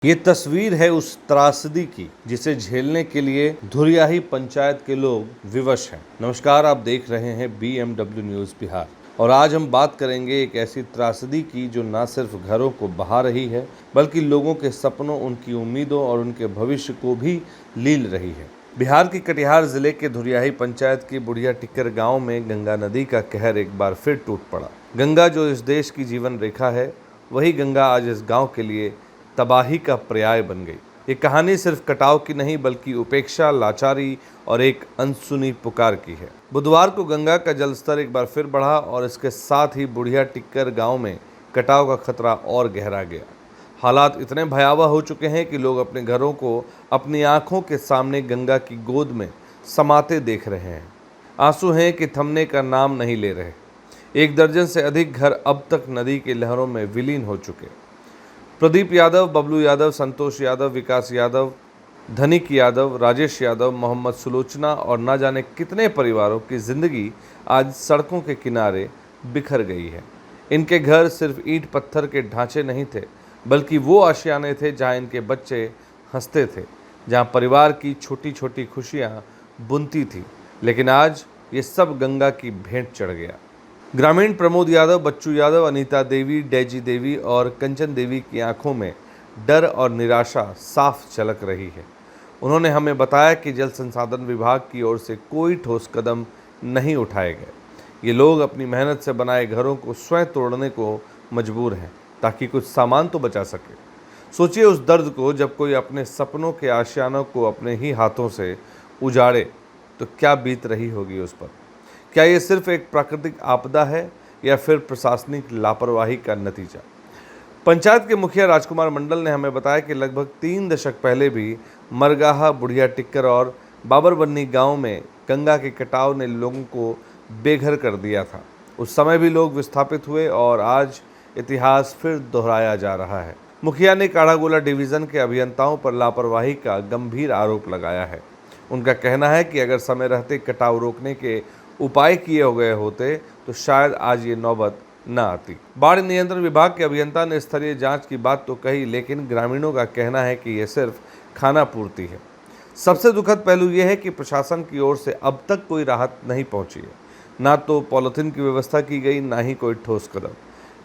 ये तस्वीर है उस त्रासदी की जिसे झेलने के लिए धुरियाही पंचायत के लोग विवश हैं। नमस्कार, आप देख रहे हैं BMW न्यूज़ बिहार और आज हम बात करेंगे एक ऐसी त्रासदी की जो न सिर्फ घरों को बहा रही है बल्कि लोगों के सपनों, उनकी उम्मीदों और उनके भविष्य को भी लील रही है। बिहार के कटिहार जिले के धुरियाही पंचायत की बुढ़िया टिक्कर गांव में गंगा नदी का कहर एक बार फिर टूट पड़ा। गंगा जो इस देश की जीवन रेखा है, वही गंगा आज इस गांव के लिए तबाही का पर्याय बन गई। ये कहानी सिर्फ कटाव की नहीं बल्कि उपेक्षा, लाचारी और एक अनसुनी पुकार की है। बुधवार को गंगा का जलस्तर एक बार फिर बढ़ा और इसके साथ ही बुढ़िया टिक्कर गांव में कटाव का खतरा और गहरा गया। हालात इतने भयावह हो चुके हैं कि लोग अपने घरों को अपनी आंखों के सामने गंगा की गोद में समाते देख रहे हैं। आंसू हैं कि थमने का नाम नहीं ले रहे। 1 दर्जन से अधिक घर अब तक नदी की लहरों में विलीन हो चुके। प्रदीप यादव, बबलू यादव, संतोष यादव, विकास यादव, धनिक यादव, राजेश यादव, मोहम्मद सुलोचना और न जाने कितने परिवारों की जिंदगी आज सड़कों के किनारे बिखर गई है। इनके घर सिर्फ ईंट पत्थर के ढांचे नहीं थे बल्कि वो आशियाने थे जहां इनके बच्चे हंसते थे, जहां परिवार की छोटी छोटी खुशियां बुनती थी। लेकिन आज ये सब गंगा की भेंट चढ़ गया। ग्रामीण प्रमोद यादव, बच्चू यादव, अनीता देवी, डेजी देवी और कंचन देवी की आंखों में डर और निराशा साफ झलक रही है। उन्होंने हमें बताया कि जल संसाधन विभाग की ओर से कोई ठोस कदम नहीं उठाए गए। ये लोग अपनी मेहनत से बनाए घरों को स्वयं तोड़ने को मजबूर हैं ताकि कुछ सामान तो बचा सके। सोचिए उस दर्द को, जब कोई अपने सपनों के आशियानों को अपने ही हाथों से उजाड़े तो क्या बीत रही होगी उस पर। क्या ये सिर्फ एक प्राकृतिक आपदा है या फिर प्रशासनिक लापरवाही का नतीजा। पंचायत के मुखिया राजकुमार मंडल ने हमें बताया कि लगभग 3 दशक पहले भी मरगाहा, बुढ़िया टिक्कर और बाबरबन्नी गांव में गंगा के कटाव ने लोगों को बेघर कर दिया था। उस समय भी लोग विस्थापित हुए और आज इतिहास फिर दोहराया जा रहा है। मुखिया ने काढ़ागोला डिवीज़न के अभियंताओं पर लापरवाही का गंभीर आरोप लगाया है। उनका कहना है कि अगर समय रहते कटाव रोकने के उपाय किए हो गए होते तो शायद आज ये नौबत न आती। बाढ़ नियंत्रण विभाग के अभियंता ने स्तरीय जांच की बात तो कही, लेकिन ग्रामीणों का कहना है कि ये सिर्फ खाना पूर्ति है। सबसे दुखद पहलू यह है कि प्रशासन की ओर से अब तक कोई राहत नहीं पहुंची है। ना तो पॉलिथीन की व्यवस्था की गई, ना ही कोई ठोस कदम।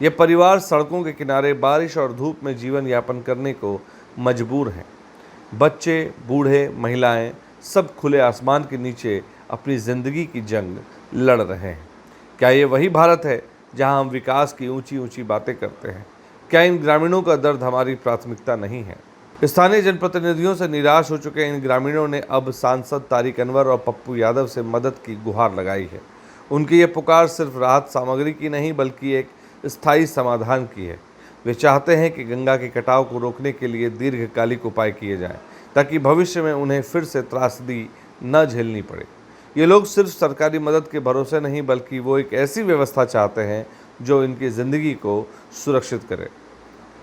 ये परिवार सड़कों के किनारे बारिश और धूप में जीवन यापन करने को मजबूर हैं। बच्चे, बूढ़े, महिलाएं सब खुले आसमान के नीचे अपनी ज़िंदगी की जंग लड़ रहे हैं। क्या ये वही भारत है जहां हम विकास की ऊंची ऊंची बातें करते हैं? क्या इन ग्रामीणों का दर्द हमारी प्राथमिकता नहीं है? स्थानीय जनप्रतिनिधियों से निराश हो चुके इन ग्रामीणों ने अब सांसद तारिक अनवर और पप्पू यादव से मदद की गुहार लगाई है। उनकी ये पुकार सिर्फ राहत सामग्री की नहीं बल्कि एक स्थायी समाधान की है। वे चाहते हैं कि गंगा के कटाव को रोकने के लिए दीर्घकालिक उपाय किए जाएं ताकि भविष्य में उन्हें फिर से त्रासदी न झेलनी पड़े। ये लोग सिर्फ सरकारी मदद के भरोसे नहीं बल्कि वो एक ऐसी व्यवस्था चाहते हैं जो इनकी ज़िंदगी को सुरक्षित करे।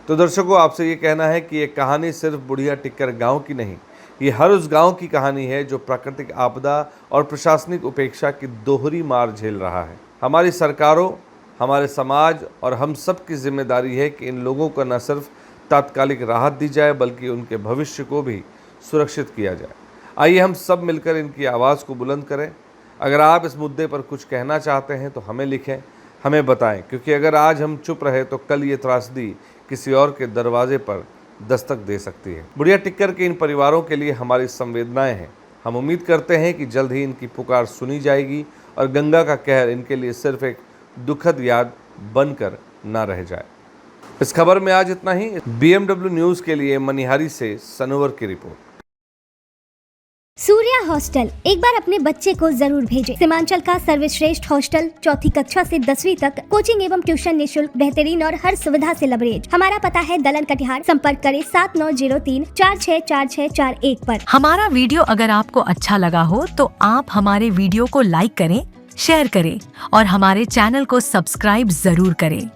तो दर्शकों, आपसे ये कहना है कि ये कहानी सिर्फ बुढ़िया टिक्कर गांव की नहीं, ये हर उस गांव की कहानी है जो प्राकृतिक आपदा और प्रशासनिक उपेक्षा की दोहरी मार झेल रहा है। हमारी सरकारों, हमारे समाज और हम सब की जिम्मेदारी है कि इन लोगों को न सिर्फ तात्कालिक राहत दी जाए बल्कि उनके भविष्य को भी सुरक्षित किया जाए। आइए हम सब मिलकर इनकी आवाज़ को बुलंद करें। अगर आप इस मुद्दे पर कुछ कहना चाहते हैं तो हमें लिखें, हमें बताएं, क्योंकि अगर आज हम चुप रहे तो कल ये त्रासदी किसी और के दरवाजे पर दस्तक दे सकती है। बुढ़िया टिक्कर के इन परिवारों के लिए हमारी संवेदनाएं हैं। हम उम्मीद करते हैं कि जल्द ही इनकी पुकार सुनी जाएगी और गंगा का कहर इनके लिए सिर्फ एक दुखद याद बनकर ना रह जाए। इस खबर में आज इतना ही। BMW न्यूज़ के लिए मनिहारी से सनोवर की रिपोर्ट। सूर्या हॉस्टल एक बार अपने बच्चे को जरूर भेजें। सीमांचल का सर्वश्रेष्ठ हॉस्टल, 4ठी कक्षा से 10वीं तक कोचिंग एवं ट्यूशन निःशुल्क, बेहतरीन और हर सुविधा से लबरेज। हमारा पता है दलन कटिहार। संपर्क करें 7903 464641 पर। हमारा वीडियो अगर आपको अच्छा लगा हो तो आप हमारे वीडियो को लाइक करें, शेयर करें और हमारे चैनल को सब्सक्राइब जरूर करें।